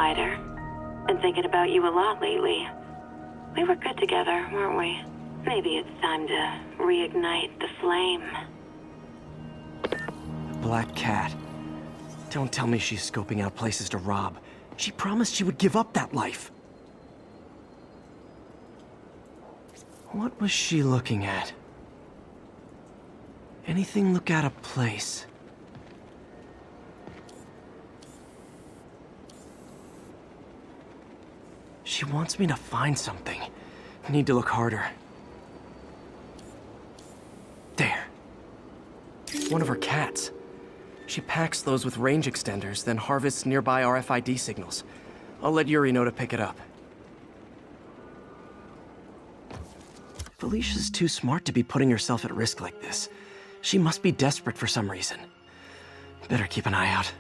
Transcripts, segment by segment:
Spider. Been thinking about you a lot lately. We were good together, weren't we? Maybe it's time to reignite the flame. Black Cat. Don't tell me she's scoping out places to rob. She promised she would give up that life. What was she looking at? Anything look out of place? She wants me to find something. I need to look harder. There. One of her cats. She packs those with range extenders, then harvests nearby RFID signals. I'll let Yuri know to pick it up. Felicia's too smart to be putting herself at risk like this. She must be desperate for some reason. Better keep an eye out.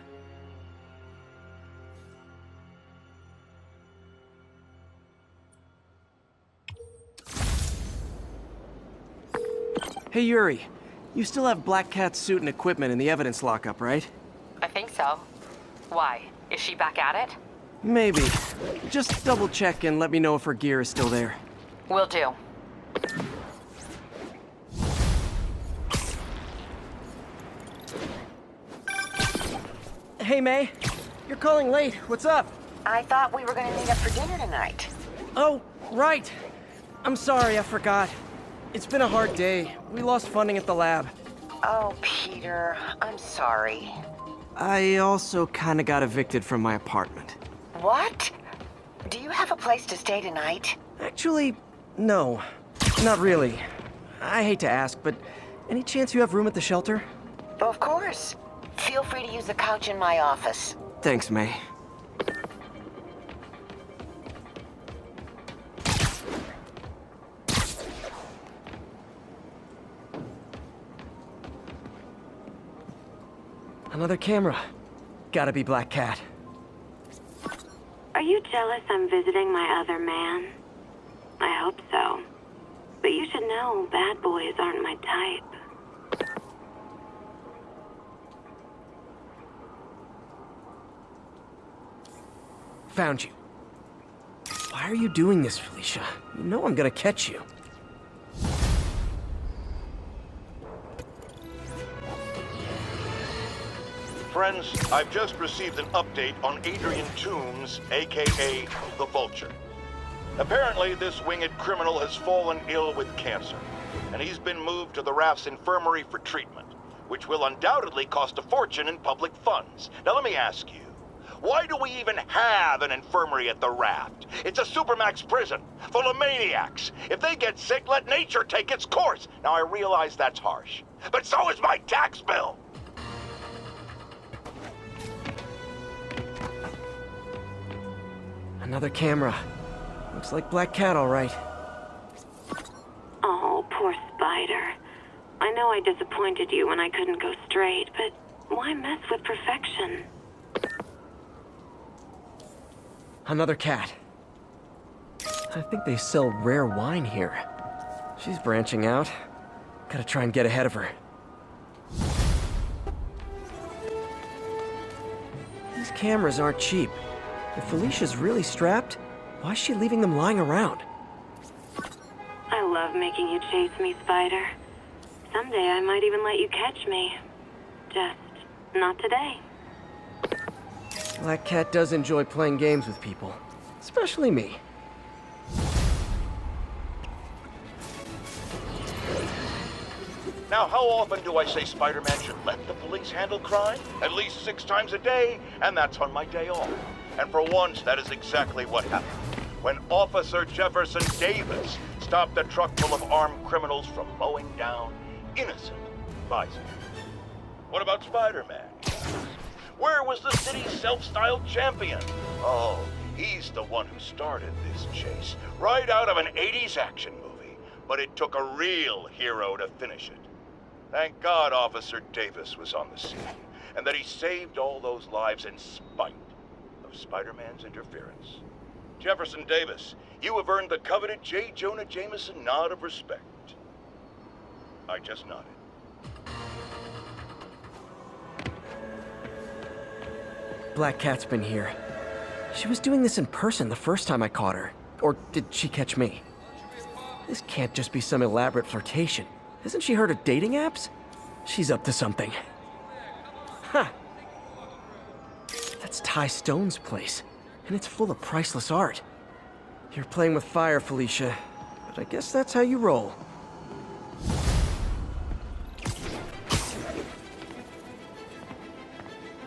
Hey Yuri, you still have Black Cat's suit and equipment in the evidence lockup, right? I think so. Why? Is she back at it? Maybe. Just double check and let me know if her gear is still there. Will do. Hey May, you're calling late. What's up? I thought we were gonna meet up for dinner tonight. Oh, right. I'm sorry, I forgot. It's been a hard day. We lost funding at the lab. Oh, Peter, I'm sorry. I also kinda got evicted from my apartment. What? Do you have a place to stay tonight? Actually, no. Not really. I hate to ask, but any chance you have room at the shelter? Of course. Feel free to use the couch in my office. Thanks, May. Another camera. Gotta be Black Cat. Are you jealous I'm visiting my other man? I hope so. But you should know bad boys aren't my type. Found you. Why are you doing this, Felicia? You know I'm gonna catch you. Friends, I've just received an update on Adrian Toombs, aka the Vulture. Apparently, this winged criminal has fallen ill with cancer, and he's been moved to the Raft's infirmary for treatment, which will undoubtedly cost a fortune in public funds. Now let me ask you, why do we even have an infirmary at the Raft? It's a supermax prison, full of maniacs. If they get sick, let nature take its course. Now I realize that's harsh, but so is my tax bill. Another camera. Looks like Black Cat, all right. Oh, poor Spider. I know I disappointed you when I couldn't go straight, but why mess with perfection? Another cat. I think they sell rare wine here. She's branching out. Gotta try and get ahead of her. These cameras aren't cheap. If Felicia's really strapped, why is she leaving them lying around? I love making you chase me, Spider. Someday I might even let you catch me. Just not today. Black Cat does enjoy playing games with people. Especially me. Now, how often do I say Spider-Man should let the police handle crime? At least 6 times a day, and that's on my day off. And for once, that is exactly what happened. When Officer Jefferson Davis stopped a truck full of armed criminals from mowing down innocent bystanders. What about Spider-Man? Where was the city's self-styled champion? Oh, he's the one who started this chase, right out of an 80s action movie. But it took a real hero to finish it. Thank God Officer Davis was on the scene, and that he saved all those lives in spite of Spider-Man's interference. Jefferson Davis, you have earned the coveted J. Jonah Jameson nod of respect. I just nodded. Black Cat's been here. She was doing this in person the first time I caught her. Or did she catch me? This can't just be some elaborate flirtation. Hasn't she heard of dating apps? She's up to something. Huh. That's Ty Stone's place, and it's full of priceless art. You're playing with fire, Felicia, but I guess that's how you roll.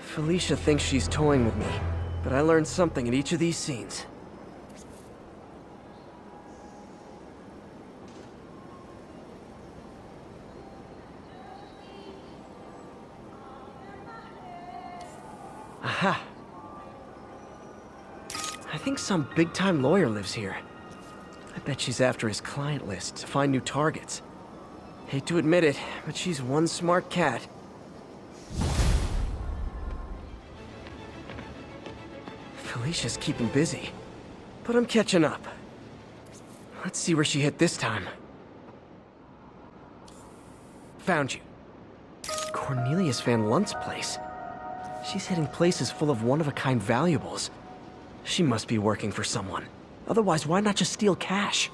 Felicia thinks she's toying with me, but I learned something in each of these scenes. Aha! I think some big-time lawyer lives here. I bet she's after his client list to find new targets. Hate to admit it, but she's one smart cat. Felicia's keeping busy, but I'm catching up. Let's see where she hit this time. Found you. Cornelius Van Lunt's place. She's hitting places full of one-of-a-kind valuables. She must be working for someone. Otherwise, why not just steal cash?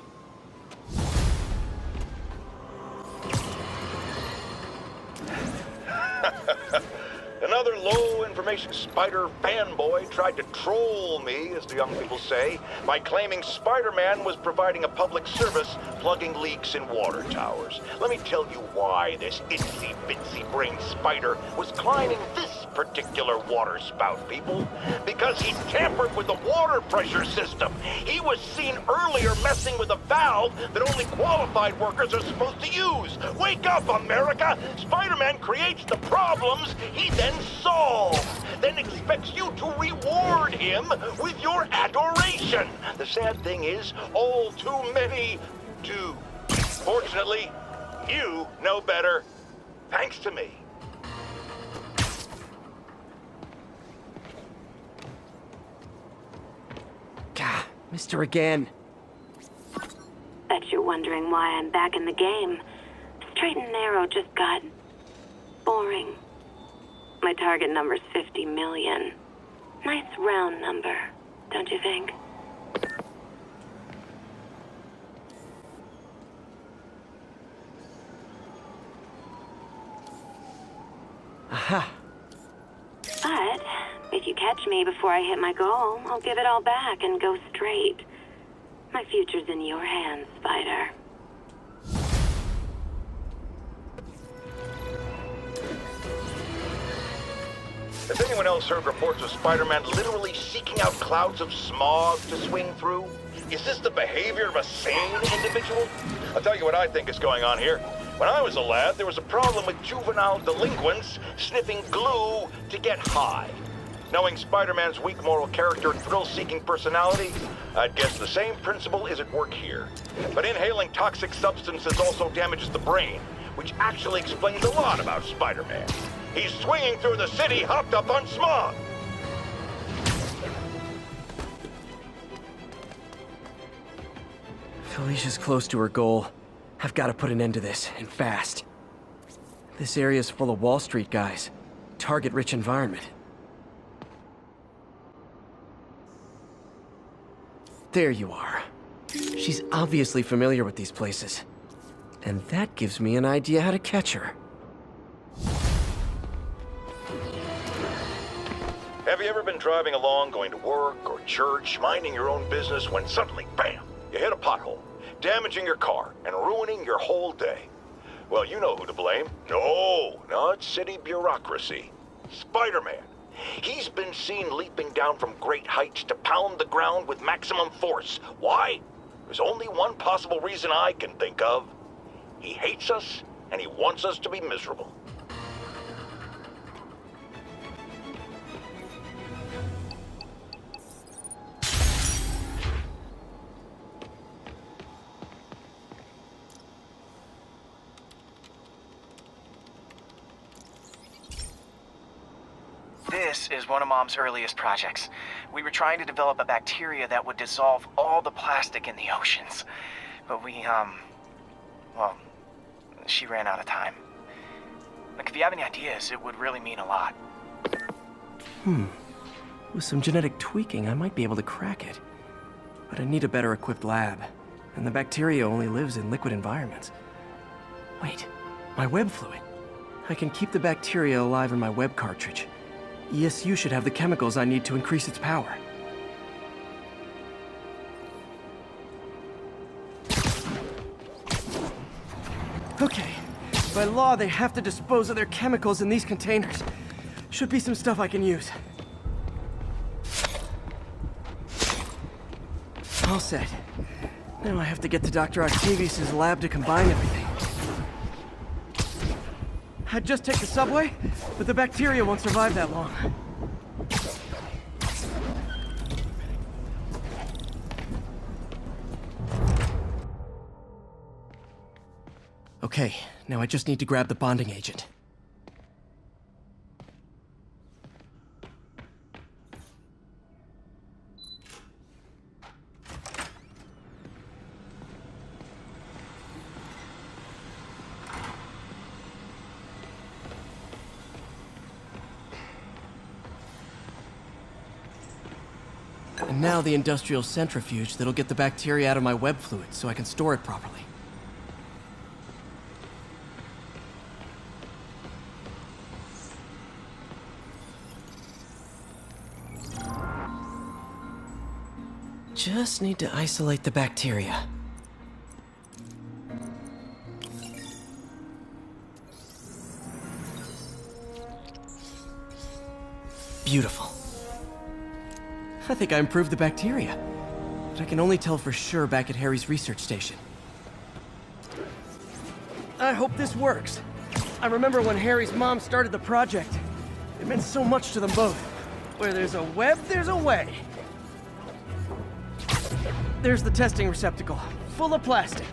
Another low-information Spider fanboy tried to troll me, as the young people say, by claiming Spider-Man was providing a public service plugging leaks in water towers. Let me tell you why this itsy-bitsy-brain spider was climbing this particular water spout, people. Because he tampered with the water pressure system. He was seen earlier messing with a valve that only qualified workers are supposed to use. Wake up, America! Spider-Man creates the problems he then solves, then expects you to reward him with your adoration. The sad thing is, all too many do. Fortunately, you know better, thanks to me. Gah, missed her again. Bet you're wondering why I'm back in the game. Straight and narrow just got boring. My target number's 50 million. Nice round number, don't you think? Aha. But if you catch me before I hit my goal, I'll give it all back and go straight. My future's in your hands, Spider. Has anyone else heard reports of Spider-Man literally seeking out clouds of smog to swing through? Is this the behavior of a sane individual? I'll tell you what I think is going on here. When I was a lad, there was a problem with juvenile delinquents sniffing glue to get high. Knowing Spider-Man's weak moral character and thrill-seeking personality, I'd guess the same principle is at work here. But inhaling toxic substances also damages the brain, which actually explains a lot about Spider-Man. He's swinging through the city hopped up on smog. Felicia's close to her goal. I've got to put an end to this, and fast. This area's full of Wall Street guys. Target-rich environment. There you are. She's obviously familiar with these places. And that gives me an idea how to catch her. Have you ever been driving along, going to work or church, minding your own business, when suddenly, bam, you hit a pothole, damaging your car and ruining your whole day? Well, you know who to blame. No, not city bureaucracy. Spider-Man. He's been seen leaping down from great heights to pound the ground with maximum force. Why? There's only one possible reason I can think of. He hates us, and he wants us to be miserable. This is one of Mom's earliest projects. We were trying to develop a bacteria that would dissolve all the plastic in the oceans. But well, she ran out of time. Like, if you have any ideas, it would really mean a lot. With some genetic tweaking, I might be able to crack it. But I need a better equipped lab, and the bacteria only lives in liquid environments. Wait, my web fluid. I can keep the bacteria alive in my web cartridge. ESU should have the chemicals I need to increase its power. Okay, by law they have to dispose of their chemicals in these containers. Should be some stuff I can use. All set. Now I have to get to Dr. Octavius' lab to combine everything. I'd just take the subway, but the bacteria won't survive that long. Okay, now I just need to grab the bonding agent. And now the industrial centrifuge that'll get the bacteria out of my web fluid so I can store it properly. Just need to isolate the bacteria. Beautiful. I think I improved the bacteria, but I can only tell for sure back at Harry's research station. I hope this works. I remember when Harry's mom started the project. It meant so much to them both. Where there's a web, there's a way. There's the testing receptacle, full of plastic.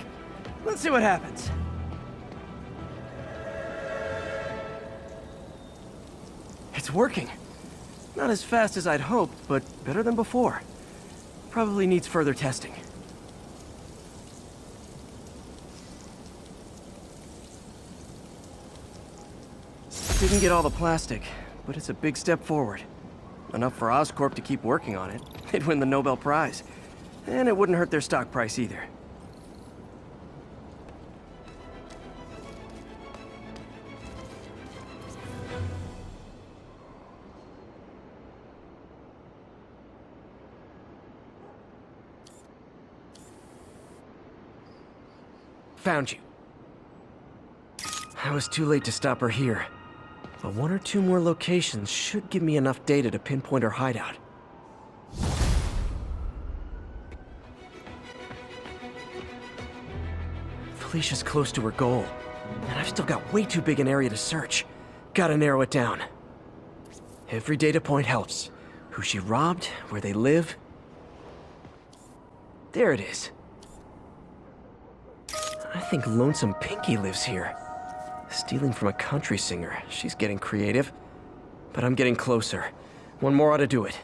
Let's see what happens. It's working. Not as fast as I'd hoped, but better than before. Probably needs further testing. Didn't get all the plastic, but it's a big step forward. Enough for Oscorp to keep working on it. They'd win the Nobel Prize. And it wouldn't hurt their stock price either. Found you. I was too late to stop her here. But one or two more locations should give me enough data to pinpoint her hideout. Felicia's close to her goal, and I've still got way too big an area to search. Gotta narrow it down. Every data point helps. Who she robbed, where they live. There it is. I think Lonesome Pinky lives here. Stealing from a country singer. She's getting creative. But I'm getting closer. One more ought to do it.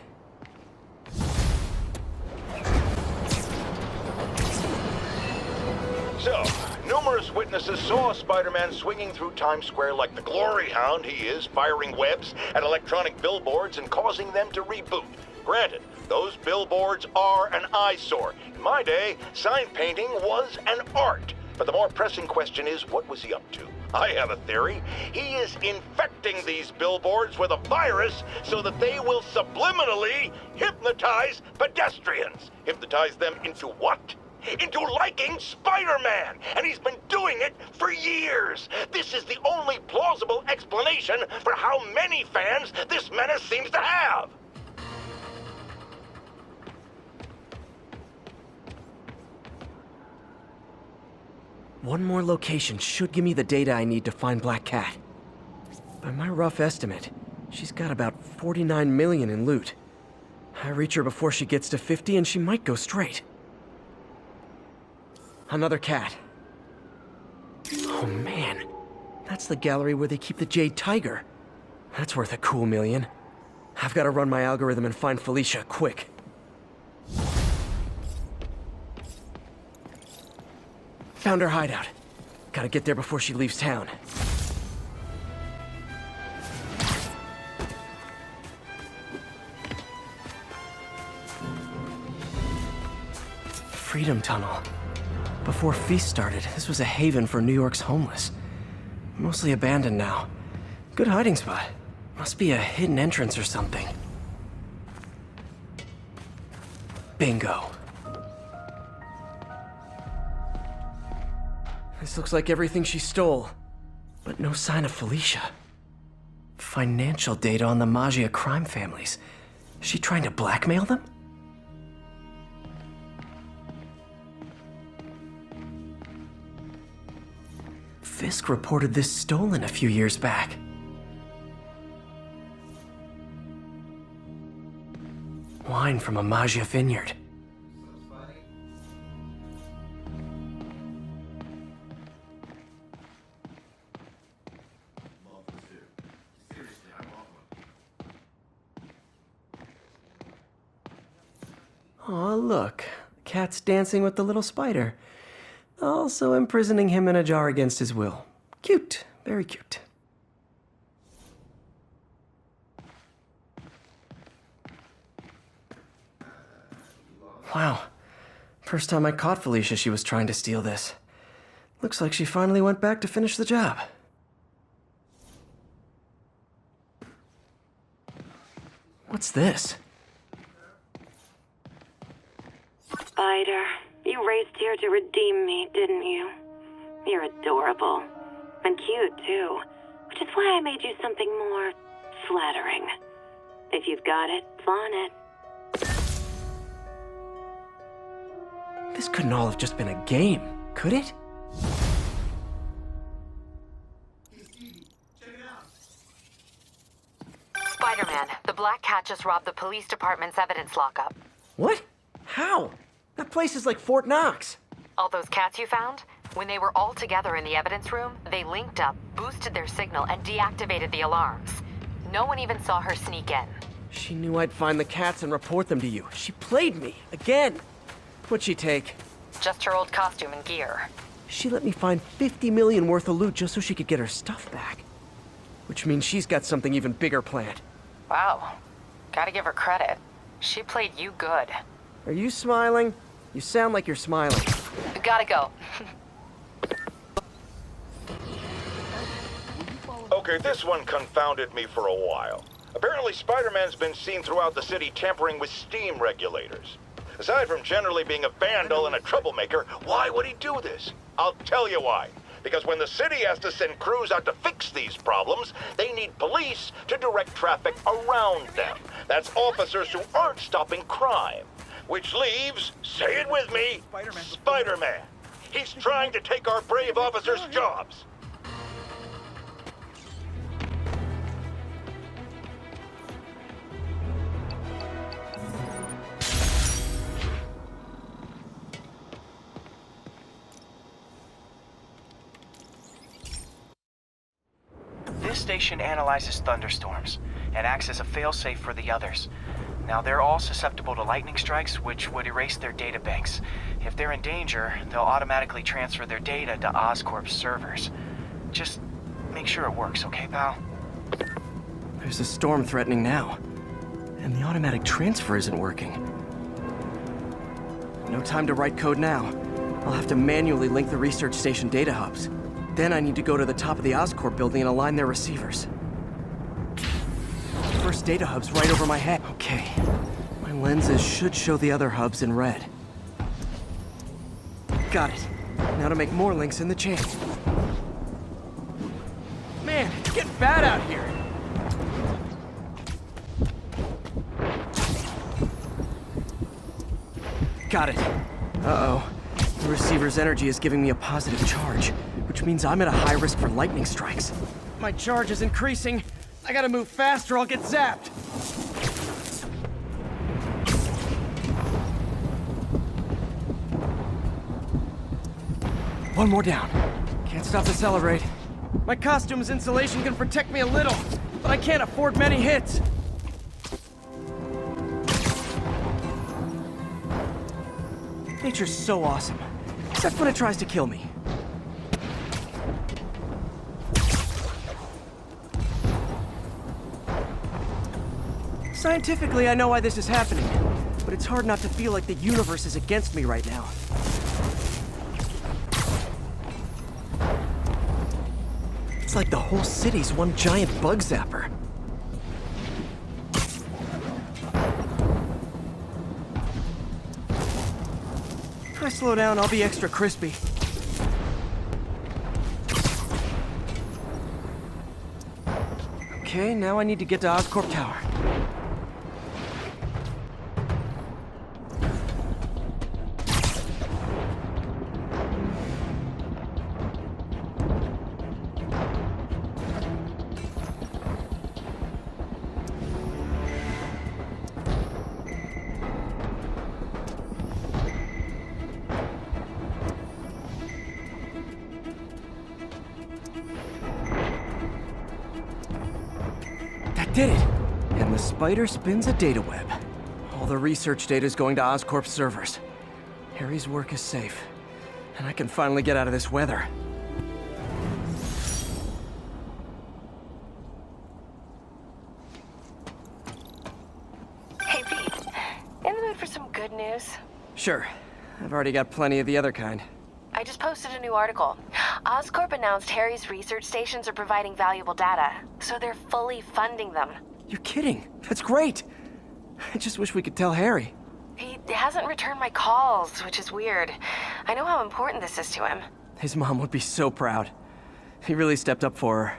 So, numerous witnesses saw Spider-Man swinging through Times Square like the glory hound he is, firing webs at electronic billboards and causing them to reboot. Granted, those billboards are an eyesore. In my day, sign painting was an art. But the more pressing question is, what was he up to? I have a theory. He is infecting these billboards with a virus so that they will subliminally hypnotize pedestrians. Hypnotize them into what? Into liking Spider-Man! And he's been doing it for years! This is the only plausible explanation for how many fans this menace seems to have! One more location should give me the data I need to find Black Cat. By my rough estimate, she's got about 49 million in loot. I reach her before she gets to 50 and she might go straight. Another cat. Oh man, that's the gallery where they keep the Jade Tiger. That's worth a cool million. I've got to run my algorithm and find Felicia, quick. Found her hideout. Gotta get there before she leaves town. Freedom Tunnel. Before Feast started, this was a haven for New York's homeless. Mostly abandoned now. Good hiding spot. Must be a hidden entrance or something. Bingo. This looks like everything she stole. But no sign of Felicia. Financial data on the Maggia crime families. Is she trying to blackmail them? Fisk reported this stolen a few years back. Wine from a Maggia vineyard. Aw, look. The cat's dancing with the little spider. Also imprisoning him in a jar against his will. Cute. Very cute. Wow. First time I caught Felicia, she was trying to steal this. Looks like she finally went back to finish the job. What's this? Spider, you raced here to redeem me, didn't you? You're adorable. And cute, too. Which is why I made you something more flattering. If you've got it, flaunt it. This couldn't all have just been a game, could it? Spider-Man, the Black Cat just robbed the police department's evidence lockup. What? How? That place is like Fort Knox. All those cats you found? When they were all together in the evidence room, they linked up, boosted their signal, and deactivated the alarms. No one even saw her sneak in. She knew I'd find the cats and report them to you. She played me, again. What'd she take? Just her old costume and gear. She let me find 50 million worth of loot just so she could get her stuff back. Which means she's got something even bigger planned. Wow. Gotta give her credit. She played you good. Are you smiling? You sound like you're smiling. Gotta go. Okay, this one confounded me for a while. Apparently Spider-Man's been seen throughout the city tampering with steam regulators. Aside from generally being a vandal and a troublemaker, why would he do this? I'll tell you why. Because when the city has to send crews out to fix these problems, they need police to direct traffic around them. That's officers who aren't stopping crime. Which leaves, say it with me, Spider-Man. He's trying to take our brave officers' jobs. This station analyzes thunderstorms and acts as a failsafe for the others. Now, they're all susceptible to lightning strikes, which would erase their data banks. If they're in danger, they'll automatically transfer their data to Oscorp's servers. Just make sure it works, okay, pal? There's a storm threatening now. And the automatic transfer isn't working. No time to write code now. I'll have to manually link the research station data hubs. Then I need to go to the top of the Oscorp building and align their receivers. First data hub's right over my head. Okay. My lenses should show the other hubs in red. Got it. Now to make more links in the chain. Man, it's getting bad out here. Got it. Uh-oh. The receiver's energy is giving me a positive charge, which means I'm at a high risk for lightning strikes. My charge is increasing. I gotta move fast or I'll get zapped. One more down. Can't stop to celebrate. My costume's insulation can protect me a little, but I can't afford many hits. Nature's so awesome, except when it tries to kill me. Scientifically, I know why this is happening, but it's hard not to feel like the universe is against me right now. like the whole city's one giant bug zapper. If I slow down, I'll be extra crispy. Okay, now I need to get to Oscorp Tower. Did it! And the spider spins a data web. All the research data is going to Oscorp's servers. Harry's work is safe, and I can finally get out of this weather. Hey, Pete. In the mood for some good news? Sure. I've already got plenty of the other kind. I just posted a new article. Oscorp announced Harry's research stations are providing valuable data, so they're fully funding them. You're kidding. That's great. I just wish we could tell Harry. He hasn't returned my calls, which is weird. I know how important this is to him. His mom would be so proud. He really stepped up for her.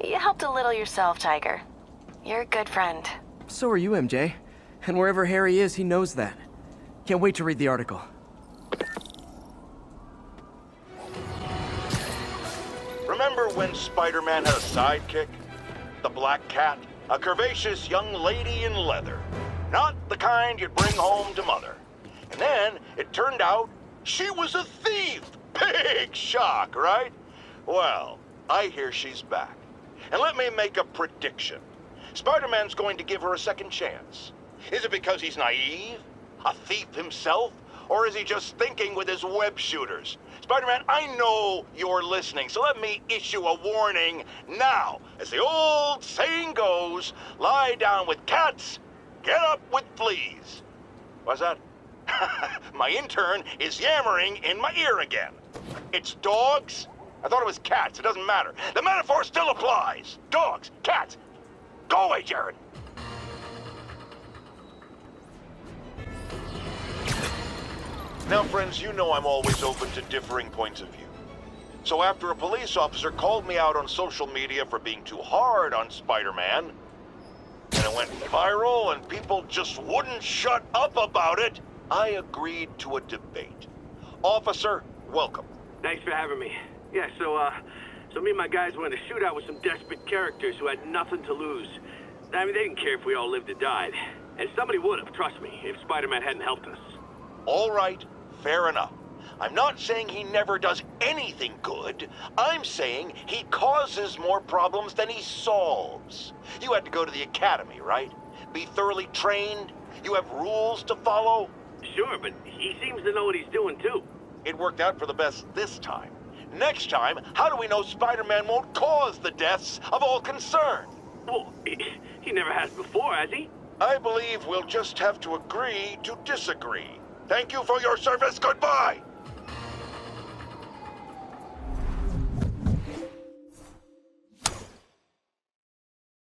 You helped a little yourself, Tiger. You're a good friend. So are you, MJ. And wherever Harry is, he knows that. Can't wait to read the article. Remember when Spider-Man had a sidekick? The Black Cat, a curvaceous young lady in leather. Not the kind you'd bring home to Mother. And then it turned out she was a thief. Big shock, right? Well, I hear she's back. And let me make a prediction. Spider-Man's going to give her a second chance. Is it because he's naive? A thief himself? Or is he just thinking with his web shooters? Spider-Man, I know you're listening, so let me issue a warning now. As the old saying goes, lie down with cats, get up with fleas. What's that? My intern is yammering in my ear again. It's dogs? I thought it was cats. It doesn't matter. The metaphor still applies. Dogs, cats. Go away, Jared. Now, friends, you know I'm always open to differing points of view. So after a police officer called me out on social media for being too hard on Spider-Man, and it went viral and people just wouldn't shut up about it, I agreed to a debate. Officer, welcome. Thanks for having me. Yeah, so me and my guys went in a shootout with some desperate characters who had nothing to lose. I mean, they didn't care if we all lived or died. And somebody would have, trust me, if Spider-Man hadn't helped us. All right, fair enough. I'm not saying he never does anything good. I'm saying he causes more problems than he solves. You had to go to the academy, right? Be thoroughly trained? You have rules to follow? Sure, but he seems to know what he's doing, too. It worked out for the best this time. Next time, how do we know Spider-Man won't cause the deaths of all concerned? Well, he never has before, has he? I believe we'll just have to agree to disagree. Thank you for your service. Goodbye.